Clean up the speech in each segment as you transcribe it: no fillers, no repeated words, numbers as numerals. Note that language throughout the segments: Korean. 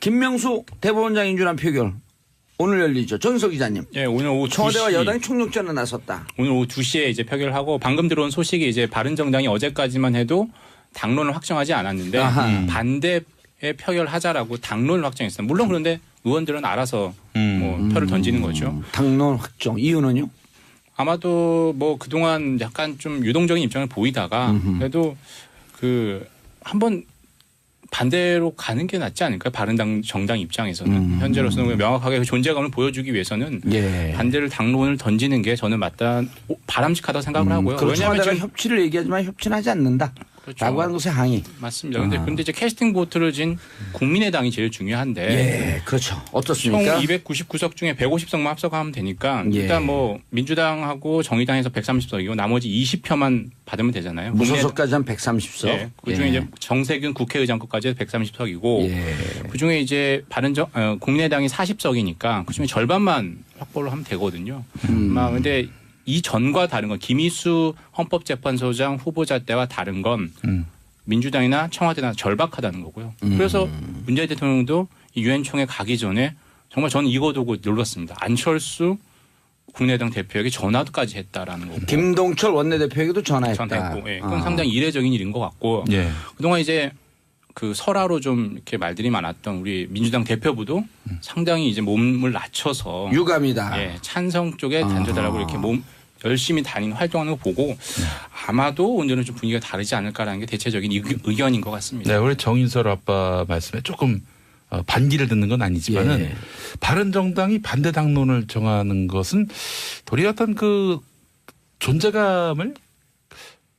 김명수 대법원장 인준안 표결 오늘 열리죠. 정인석 기자님. 예, 오늘 오후 2시. 청와대와 여당이 총력전에 나섰다. 오늘 오후 2시에 이제 표결하고 방금 들어온 소식이 이제 바른정당이 어제까지만 해도 당론을 확정하지 않았는데 반대에 표결하자라고 당론을 확정했어요. 물론 그런데 의원들은 알아서 뭐 표를 던지는 거죠. 당론 확정. 이유는요? 아마도 뭐 그동안 약간 좀 유동적인 입장을 보이다가 그래도 그 한번 반대로 가는 게 낫지 않을까요? 바른 정당 입장에서는 현재로서는 명확하게 그 존재감을 보여주기 위해서는 예. 반대를 당론을 던지는 게 저는 바람직하다고 생각을 하고요. 그렇죠. 왜냐하면 청와대가 지금 협치를 얘기하지만 협치는 하지 않는다. 그렇죠. 라고 하는 것에 항의. 맞습니다. 근데 이제 캐스팅 보트를 진 국민의당이 제일 중요한데 예, 그렇죠. 총 어떻습니까? 299석 중에 150석만 합석하면 되니까 예. 일단 뭐 민주당하고 정의당에서 130석이고 나머지 20표만 받으면 되잖아요. 무소속까지 한 130석. 예. 그중에 이제 정세균 국회의장급까지 130석이고 예. 그중에 이제 국민의당이 40석이니까 그중에 절반만 확보를 하면 되거든요. 근데 이전과 다른 건 김희수 헌법재판소장 후보자 때와 다른 건 민주당이나 청와대나 절박하다는 거고요. 그래서 문재인 대통령도 이 유엔 총회 가기 전에 정말 저는 이거 두고 놀랐습니다. 안철수 국민의당 대표에게 전화도까지 했다라는 거고. 김동철 원내대표에게도 전화했다. 전화했고, 예. 그건 상당히 이례적인 일인 것 같고. 예. 그동안 이제 그 설화로 좀 이렇게 말들이 많았던 우리 민주당 대표부도 상당히 이제 몸을 낮춰서 유감이다. 예, 찬성 쪽에 단죄달라고 이렇게 열심히 활동하는 거 보고 아마도 오늘은 좀 분위기가 다르지 않을까라는 게 대체적인 의견인 것 같습니다. 네, 우리 정인설 아빠 말씀에 조금 반기를 듣는 건 아니지만은 예. 바른정당이 반대 당론을 정하는 것은 도리 어떤 그 존재감을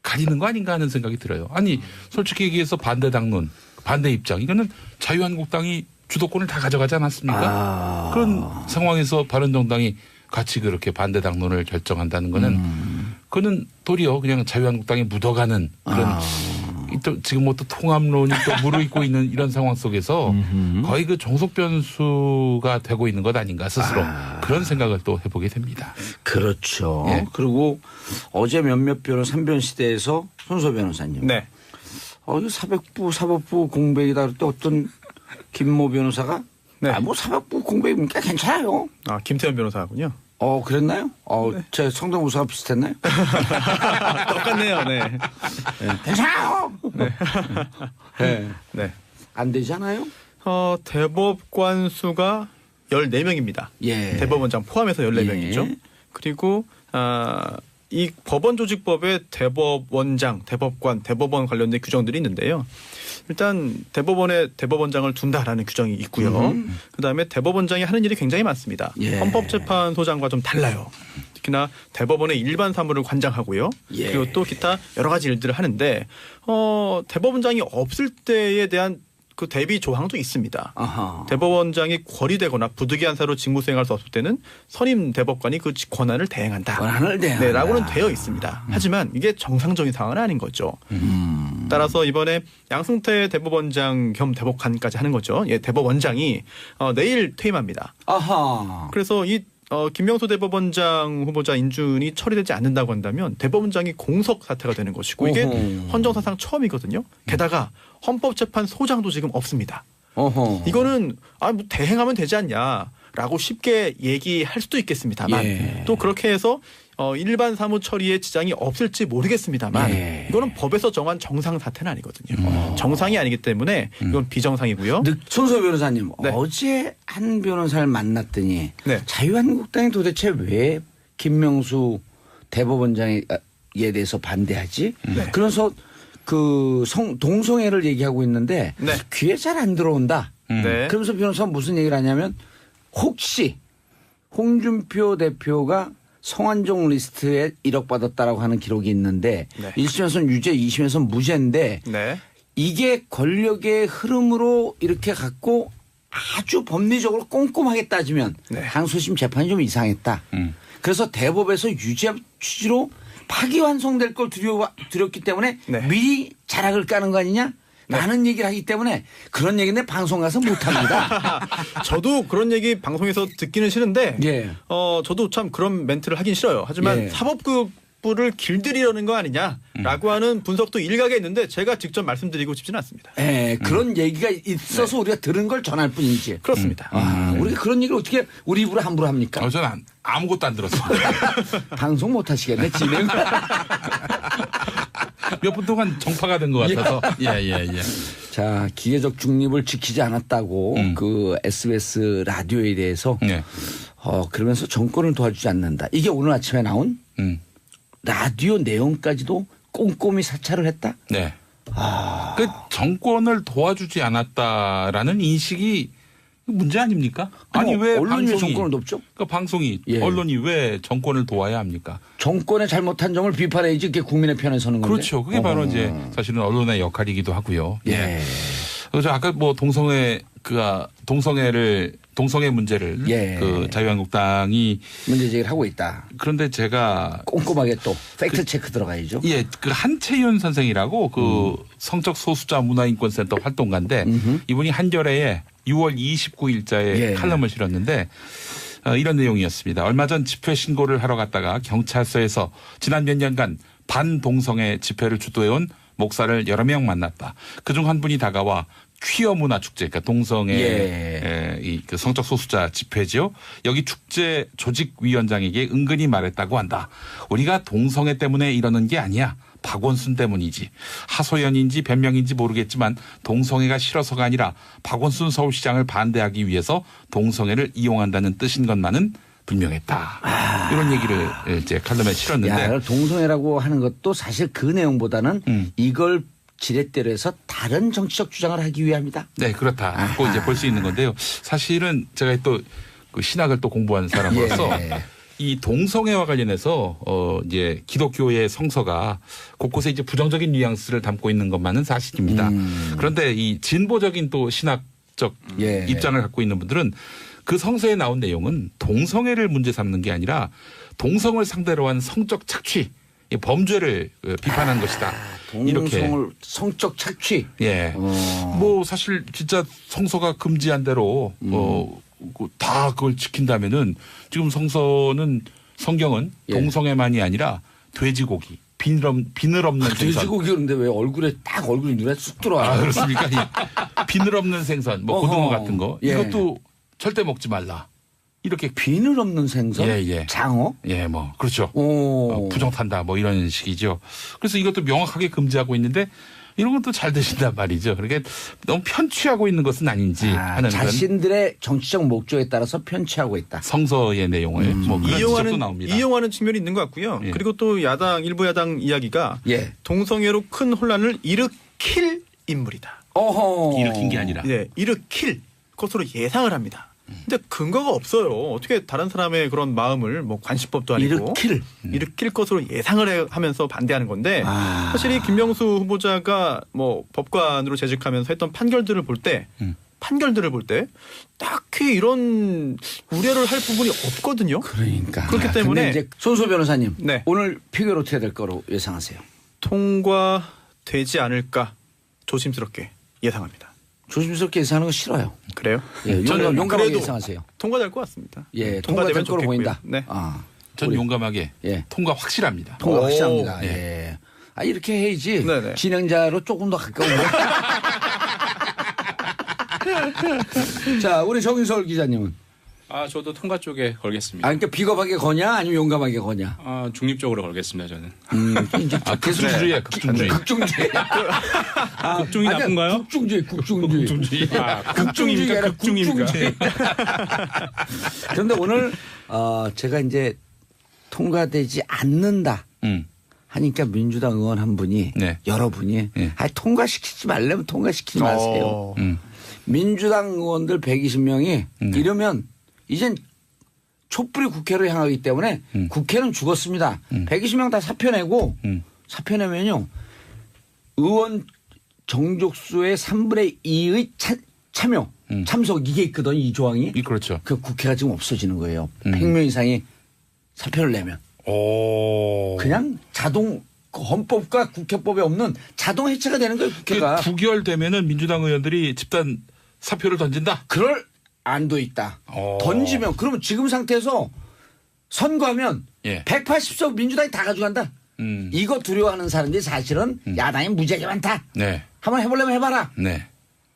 가리는 거 아닌가 하는 생각이 들어요. 아니 솔직히 얘기해서 반대 당론, 반대 입장 이거는 자유한국당이 주도권을 다 가져가지 않았습니까? 그런 상황에서 바른정당이 같이 그렇게 반대 당론을 결정한다는 거는 그거는 도리어 그냥 자유한국당에 묻어가는 그런 또 지금 뭐 또 통합론이 또 무르익고 있는 이런 상황 속에서 거의 그 종속 변수가 되고 있는 것 아닌가 스스로 그런 생각을 또 해보게 됩니다. 그렇죠. 예? 그리고 어제 몇몇 변호사 3변 시대에서 손소 변호사님. 네. 이거 사법부 공백이다. 또 어떤 김모 변호사가 네. 뭐 사법부 공백이니까 괜찮아요. 김태현 변호사군요. 그랬나요? 제 성대모사가 비슷했나요? 똑같네요. 네. 괜찮아요. 네. 네. 안 되잖아요. 대법관 수가 14명입니다. 예. 대법원장 포함해서 14명이죠. 예. 그리고 이 법원조직법에 대법원장, 대법관, 대법원 관련된 규정들이 있는데요. 일단 대법원에 대법원장을 둔다라는 규정이 있고요. 그다음에 대법원장이 하는 일이 굉장히 많습니다. 예. 헌법재판소장과 좀 달라요. 특히나 대법원의 일반 사무를 관장하고요. 예. 그리고 또 기타 여러 가지 일들을 하는데 대법원장이 없을 때에 대한 그 대비 조항도 있습니다. 아하. 대법원장이 거리되거나 부득이한 사로 직무 수행할 수 없을 때는 선임 대법관이 그 권한을 대행한다. 권한을 대행한다. 네, 라고는 되어 있습니다. 하지만 이게 정상적인 상황은 아닌 거죠. 따라서 이번에 양승태 대법원장 겸 대법관까지 하는 거죠. 예, 대법원장이 내일 퇴임합니다. 아하. 그래서 이 김명수 대법원장 후보자 인준이 처리되지 않는다고 한다면 대법원장이 공석 사퇴가 되는 것이고 이게 헌정사상 처음이거든요. 게다가 헌법재판소장도 지금 없습니다. 어허. 이거는 뭐 대행하면 되지 않냐라고 쉽게 얘기할 수도 있겠습니다만 예. 또 그렇게 해서 일반 사무 처리에 지장이 없을지 모르겠습니다만 예. 이거는 법에서 정한 정상 사태는 아니거든요. 정상이 아니기 때문에 이건 비정상이고요. 손소 변호사님 네. 어제 한 변호사를 만났더니 네. 자유한국당이 도대체 왜 김명수 대법원장에 대해서 반대하지? 그래서 그 동성애를 얘기하고 있는데 네. 귀에 잘 안 들어온다. 네. 그러면서 변호사가 무슨 얘기를 하냐면 혹시 홍준표 대표가 성완종 리스트에 1억 받았다라고 하는 기록이 있는데 네. 1심에서는 유죄, 2심에서는 무죄인데 네. 이게 권력의 흐름으로 이렇게 갖고 아주 법리적으로 꼼꼼하게 따지면 네. 항소심 재판이 좀 이상했다. 그래서 대법에서 유죄 취지로 파기환송될 걸 두렵기 때문에 네. 미리 자락을 까는 거 아니냐? 라는 얘기를 하기 때문에 그런 얘기는 방송 가서 못합니다. 저도 그런 얘기 방송에서 듣기는 싫은데 예. 저도 참 그런 멘트를 하긴 싫어요. 하지만 예. 사법부 촛불을 길들이려는 거 아니냐라고 하는 분석도 일각에 있는데 제가 직접 말씀드리고 싶지는 않습니다. 예, 그런 얘기가 있어서 우리가 들은 걸 전할 뿐이지. 그렇습니다. 우리가 그런 얘기를 어떻게 우리 입으로 함부로 합니까? 저는 아무것도 안 들었습니다. 방송 못 하시겠네, 진행. 몇 분 동안 정파가 된 것 같아서. 예. 자, 기계적 중립을 지키지 않았다고 그 SBS 라디오에 대해서 네. 그러면서 정권을 도와주지 않는다. 이게 오늘 아침에 나온 라디오 내용까지도 꼼꼼히 사찰을 했다. 네. 그 정권을 도와주지 않았다라는 인식이 문제 아닙니까? 아니 왜 언론이 왜 방송이 정권을 돕죠? 그 방송이 예. 언론이 왜 정권을 도와야 합니까? 정권의 잘못한 점을 비판해야지 이게 국민의 편에 서는 건데. 그렇죠. 그게 바로 이제 사실은 언론의 역할이기도 하고요. 예. 그래서 아까 뭐 동성애 문제를 예. 그 자유한국당이 문제 제기를 하고 있다. 그런데 제가 꼼꼼하게 또 팩트 체크 들어가야죠. 예, 그 한채윤 선생이라고 그 성적 소수자 문화인권센터 활동가인데 이분이 한겨레에 6월 29일자에 예. 칼럼을 실었는데 이런 내용이었습니다. 얼마 전 집회 신고를 하러 갔다가 경찰서에서 지난 몇 년간 반동성애 집회를 주도해온 목사를 여러 명 만났다. 그중 한 분이 다가와 퀴어 문화 축제, 그러니까 동성애 그 성적 소수자 집회지요. 여기 축제 조직위원장에게 은근히 말했다고 한다. 우리가 동성애 때문에 이러는 게 아니야. 박원순 때문이지. 하소연인지 변명인지 모르겠지만 동성애가 싫어서가 아니라 박원순 서울시장을 반대하기 위해서 동성애를 이용한다는 뜻인 것만은 분명했다. 이런 얘기를 이제 칼럼에 실었는데. 야, 동성애라고 하는 것도 사실 그 내용보다는 이걸 지렛대로 해서 다른 정치적 주장을 하기 위함이다. 네, 그렇다고 이제 볼 수 있는 건데요. 사실은 제가 또 그 신학을 또 공부한 사람으로서 이 동성애와 관련해서 이제 기독교의 성서가 곳곳에 이제 부정적인 뉘앙스를 담고 있는 것만은 사실입니다. 그런데 이 진보적인 또 신학적 입장을 갖고 있는 분들은 그 성서에 나온 내용은 동성애를 문제 삼는 게 아니라 동성을 상대로 한 성적 착취, 범죄를 비판한 것이다. 이렇게 성적 착취. 예. 뭐 사실 진짜 성서가 금지한 대로 다 그걸 지킨다면은 지금 성경은 동성애만이 아니라 돼지고기, 비늘 없는 생선. 돼지고기 그런데 왜 얼굴이 눈에 쑥 들어와? 그렇습니까? 비늘 없는 생선, 뭐 고등어 같은 거 이것도 절대 먹지 말라. 이렇게 비늘 없는 생선, 장어, 뭐 그렇죠. 오. 부정탄다, 뭐 이런 식이죠. 그래서 이것도 명확하게 금지하고 있는데 이런 것도 잘 되신단 말이죠. 그러니까 너무 편취하고 있는 것은 아닌지 하는 자신들의 정치적 목적에 따라서 편취하고 있다. 성서의 내용을 뭐 그런 지적도 나옵니다. 이용하는 측면이 있는 것 같고요. 그리고 또 일부 야당 이야기가 동성애로 큰 혼란을 일으킬 인물이다. 어허. 일으킨 게 아니라. 일으킬 것으로 예상을 합니다. 근데 근거가 없어요. 어떻게 다른 사람의 그런 마음을 뭐 관시법도 아니고 일으킬 것으로 예상을 하면서 반대하는 건데 사실 이 김명수 후보자가 뭐 법관으로 재직하면서 했던 판결들을 볼 때 딱히 이런 우려를 할 부분이 없거든요. 그러니까. 그렇기 때문에 이제 손소 변호사님 네. 오늘 표결 어떻게 될 거로 예상하세요? 통과되지 않을까 조심스럽게 예상합니다. 조심스럽게 예상하는 거 싫어요. 그래요? 예, 저는 용감하게 그래도 예상하세요. 통과될 것 같습니다. 예, 통과될 거로 보인다. 네. 전 용감하게 통과 확실합니다. 통과 확실합니다. 예. 이렇게 해야지. 네네. 진행자로 조금 더 가까운 거. 자, 우리 정인설 기자님은? 저도 통과 쪽에 걸겠습니다. 그러니까 비겁하게 거냐 아니면 용감하게 거냐? 중립적으로 걸겠습니다, 저는. 극중주의야, 극중주의. 극중주의. 극중이 나쁜가요? 국중주의. 극중입니까? 극중입니까? 그런데 오늘 제가 이제 통과되지 않는다 하니까 민주당 의원 한 분이 여러분이 통과시키지 말려면 통과시키지 마세요. 민주당 의원들 120명이 이러면 이젠 촛불이 국회로 향하기 때문에 국회는 죽었습니다. 120명 다 사표 내고 사표 내면요. 의원 정족수의 3분의 2의 참석 이게 있거든 이 조항이. 그렇죠. 그 국회가 지금 없어지는 거예요. 100명 이상이 사표를 내면. 그냥 자동 헌법과 국회법에 없는 자동 해체가 되는 거예요 국회가. 부결되면은 민주당 의원들이 집단 사표를 던진다? 그럴 안도 있다. 던지면 그러면 지금 상태에서 선거하면 예. 180석 민주당이 다 가져간다. 이거 두려워하는 사람들이 사실은 야당이 무지하게 많다. 네. 한번 해보려면 해봐라. 네.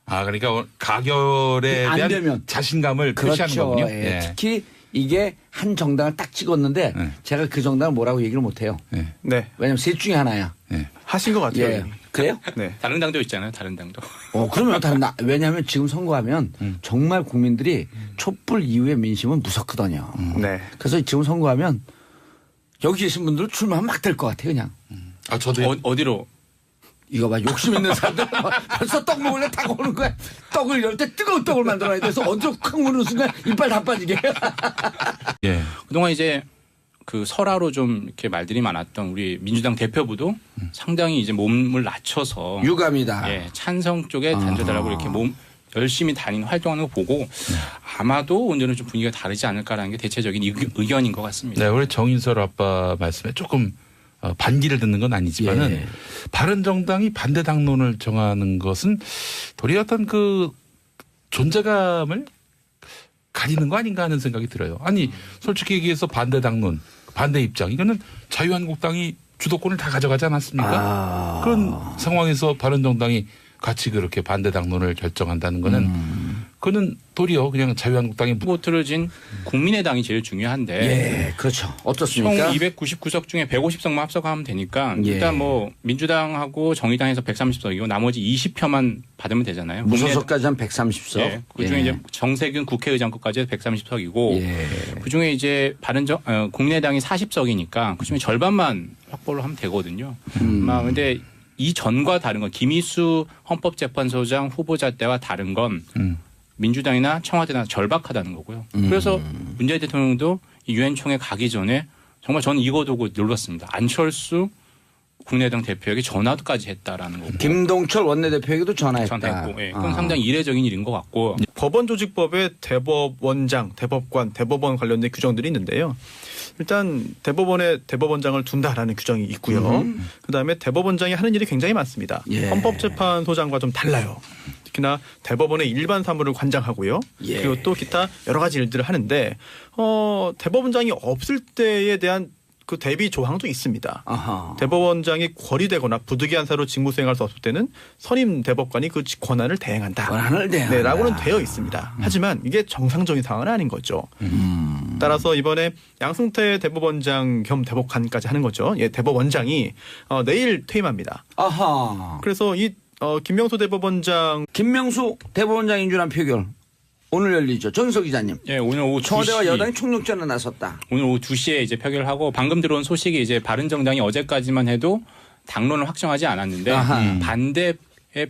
아, 그러니까 가결에 안 대한 되면. 자신감을 표시하는 그렇죠. 거군요. 예. 예. 특히 이게 한 정당을 딱 찍었는데 제가 그 정당을 뭐라고 얘기를 못해요. 예. 네. 왜냐면 셋 중에 하나야. 예. 하신 것 같아요. 예. 이미. 그래요? 네. 다른 당도 있잖아요. 다른 당도. 그러면 다른 왜냐하면 지금 선거하면 정말 국민들이 촛불 이후의 민심은 무섭거든요. 네. 그래서 지금 선거하면 여기 계신 분들은 출마하면 막 될 것 같아요, 그냥. 아, 저도 어디로? 이거 봐, 욕심 있는 사람들 벌써 떡 먹을래 타고 오는 거야. 떡을 열 때 뜨거운 떡을 만들어야 돼서 어디로 콱 무는 순간 이빨 다 빠지게. 예. 그동안 이제 그 설화로 좀 이렇게 말들이 많았던 우리 민주당 대표부도 상당히 이제 몸을 낮춰서 유감이다. 예, 찬성 쪽에 단조달하고 이렇게 몸 열심히 다니는 활동하는 거 보고 아마도 오늘은 좀 분위기가 다르지 않을까라는 게 대체적인 의견인 것 같습니다. 네, 우리 정인설 아빠 말씀에 조금 반기를 듣는 건 아니지만은 예. 바른정당이 반대 당론을 정하는 것은 도리어 어떤 그 존재감을 가리는 거 아닌가 하는 생각이 들어요. 아니, 솔직히 얘기해서 반대 당론, 반대 입장 이거는 자유한국당이 주도권을 다 가져가지 않았습니까? 그런 상황에서 바른정당이 같이 그렇게 반대 당론을 결정한다는 거는 그거는 도리어 그냥 자유한국당이 후보트를 진 국민의당이 제일 중요한데 예, 그렇죠. 총 어떻습니까? 299석 중에 150석만 합석하면 되니까 예. 일단 뭐 민주당하고 정의당에서 130석이고 나머지 20표만 받으면 되잖아요. 무소속까지 한 130석. 예. 그중에 이제 정세균 국회의장급까지 해서 130석이고 예. 그중에 이제 국민의당이 40석이니까 그중에 절반만 확보를 하면 되거든요. 근데 이전과 다른 건 김희수 헌법재판소장 후보자 때와 다른 건 민주당이나 청와대나 절박하다는 거고요. 그래서 문재인 대통령도 이 유엔 총회 가기 전에 정말 저는 이거 두고 놀랐습니다. 안철수 국민의당 대표에게 전화까지 했다라는 거고. 김동철 원내대표에게도 전화했다. 전화했고, 예. 그건 상당히 이례적인 일인 것 같고. 법원조직법에 대법원장, 대법관, 대법원 관련된 규정들이 있는데요. 일단 대법원에 대법원장을 둔다라는 규정이 있고요. 그다음에 대법원장이 하는 일이 굉장히 많습니다. 예. 헌법재판소장과 좀 달라요. 특히나 대법원의 일반 사무를 관장하고요. 예. 그리고 또 기타 여러 가지 일들을 하는데 대법원장이 없을 때에 대한 그 대비 조항도 있습니다. 아하. 대법원장이 거리되거나 부득이한 사유로 직무 수행할 수 없을 때는 선임 대법관이 그 권한을 대행한다. 권한을 대행한다. 네, 라고는 되어 있습니다. 하지만 이게 정상적인 상황은 아닌 거죠. 따라서 이번에 양승태 대법원장 겸 대법관까지 하는 거죠. 예, 대법원장이 내일 퇴임합니다. 아하. 그래서 이 김명수 대법원장 김명수 대법원장 인준안 표결 오늘 열리죠. 정석 기자님. 예, 오늘 오후 2시. 청와대와 여당이 총력전에 나섰다. 오늘 오후 2시에 이제 표결하고 방금 들어온 소식이 이제 바른정당이 어제까지만 해도 당론을 확정하지 않았는데 아하. 반대에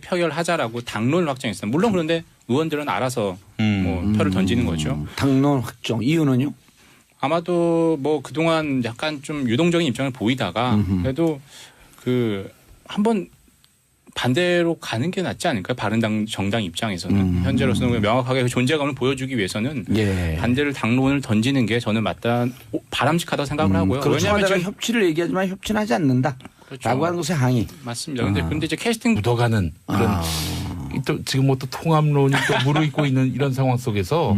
표결하자라고 당론을 확정했어요. 물론 그런데 의원들은 알아서 뭐 표를 던지는 거죠. 당론 확정. 이유는요? 아마도 뭐 그동안 약간 좀 유동적인 입장을 보이다가 그래도 그 한번 반대로 가는 게 낫지 않을까요? 바른 정당 입장에서는 현재로서는 명확하게 그 존재감을 보여주기 위해서는 예. 반대를 당론을 던지는 게 저는 바람직하다고 생각을 하고요. 그렇죠. 왜냐하면 청와대가 지금 협치를 얘기하지만 협치는 하지 않는다. 그렇죠. 라고 하는 것에 항의. 맞습니다. 근데 이제 캐스팅 묻어가는 그런 또 지금 뭐 또 통합론이 또 무르익고 있는 이런 상황 속에서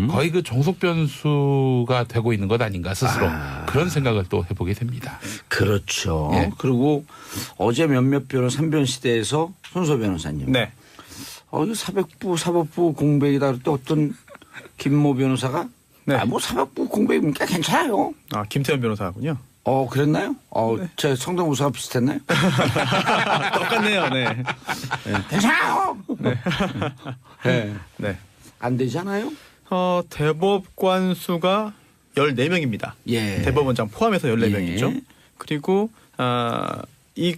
거의 그 종속 변수가 되고 있는 것 아닌가 스스로 그런 생각을 또 해보게 됩니다. 그렇죠. 예. 그리고 어제 몇몇 변호 3변 시대에서 손소 변호사님. 네. 이거 사법부 공백이다 그럴 때 어떤 김모 변호사가 네. 뭐 사법부 공백이니까 괜찮아요. 김태현 변호사군요. 그랬나요? 제 성대모사가 비슷했나요? 똑같네요. 네. 괜찮아요. 네. 네. 안 되잖아요? 대법관 수가 14명입니다. 예. 대법원장 포함해서 14명이죠. 예. 그리고 이